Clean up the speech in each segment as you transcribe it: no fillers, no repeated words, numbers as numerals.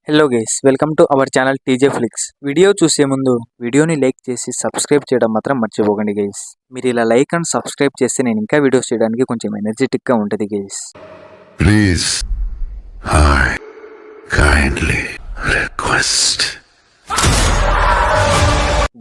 Hello guys, welcome to our channel TJ flix. Video చూసే ముందు వీడియోని లైక్ చేసి సబ్స్క్రైబ్ చేయడం మాత్రం మర్చిపోకండి గైస్. మీరు ఇలా లైక్ అండ్ సబ్స్క్రైబ్ చేస్తే నేను ఇంకా వీడియోస్ చేయడానికి కొంచెం ఎనర్జెటిక్ గా ఉంటుంది guys. Please, I kindly request.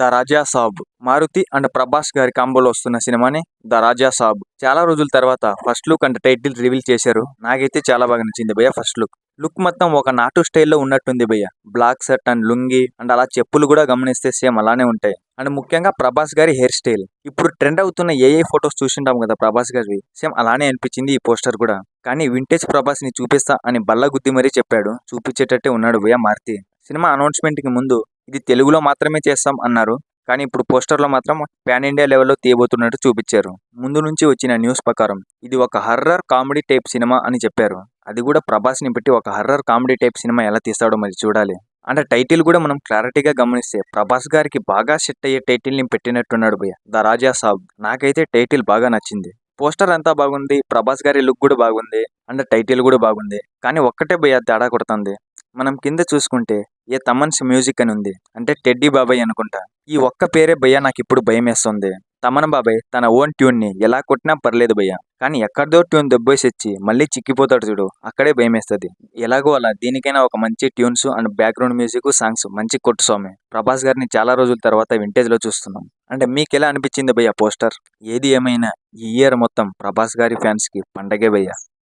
The Raja Saab Maruthi and Prabhas గారి కాంబోలో వస్తున్న సినిమాని ద రాజా సాబ్. చాలా రోజుల తర్వాత first look and title reveal చేశారు. నాకైతే చాలా బాగా నచ్చింది భయ్య. ఫస్ట్ లుక్ మొత్తం ఒక నాటు స్టైల్లో ఉన్నట్టుంది భయ్య. Black shirt and lungi and అలా చెప్పులు కూడా గమనిస్తే సేమ్ అలానే ఉంటాయి. అండ్ ముఖ్యంగా ప్రభాస్ గారి హెయిర్ స్టైల్, ఇప్పుడు ట్రెండ్ అవుతున్న ఏఏ ఫొటోస్ చూసింటాం కదా ప్రభాస్ గారివి, సేమ్ అలానే అనిపించింది ఈ పోస్టర్ కూడా. కానీ వింటేజ్ ప్రభాస్ ని చూపిస్తా అని బల్ల గుద్ది మరీ చెప్పాడు. చూపించేటట్టే ఉన్నాడు భయ్య మారుతి. సినిమా అనౌన్స్మెంట్ కి ముందు ఇది తెలుగులో మాత్రమే చేస్తాం అన్నారు. కానీ ఇప్పుడు పోస్టర్ లో మాత్రం పాన్ ఇండియా లెవెల్లో తీయబోతున్నట్టు చూపించారు. ముందు నుంచి వచ్చిన న్యూస్ ప్రకారం ఇది ఒక హర్రర్ కామెడీ టైప్ సినిమా అని చెప్పారు. అది కూడా ప్రభాస్ ని పెట్టి ఒక హర్రర్ కామెడీ టైప్ సినిమా ఎలా తీస్తాడో మరి చూడాలి. అంటే టైటిల్ కూడా మనం క్లారిటీగా గమనిస్తే ప్రభాస్ గారికి బాగా సెట్ అయ్యే టైటిల్ ని పెట్టినట్టున్నాడు భయ్య, ద రాజా సాబ్. నాకైతే టైటిల్ బాగా నచ్చింది. పోస్టర్ అంతా బాగుంది, ప్రభాస్ గారి లుక్ కూడా బాగుంది, అండ్ టైటిల్ కూడా బాగుంది. కానీ ఒక్కటే భయ్య తేడా కొడుతుంది. మనం కింద చూసుకుంటే ఏ తమన్స్ మ్యూజిక్ అని ఉంది, అంటే టెడ్డీ బాబాయ్ అనుకుంటా. ఈ ఒక్క పేరే భయ్య నాకు ఇప్పుడు భయం వేస్తుంది. తమన్ బాబాయ్ తన ఓన్ ట్యూన్ ని ఎలా కొట్టినా పర్లేదు భయ్య, కానీ ఎక్కడిదో ట్యూన్ దెబ్బేసి మళ్ళీ చిక్కిపోతాడు చూడు, అక్కడే భయం వేస్తుంది. ఎలాగో అలా దీనికైనా ఒక మంచి tunes and background music songs మంచి కొట్టు స్వామి. ప్రభాస్ గారిని చాలా రోజుల తర్వాత వింటేజ్ లో చూస్తున్నాం. అంటే మీకు ఎలా అనిపించింది భయ్య పోస్టర్? ఏది ఏమైనా ఈ ఇయర్ మొత్తం ప్రభాస్ గారి ఫ్యాన్స్ కి పండగే భయ్య.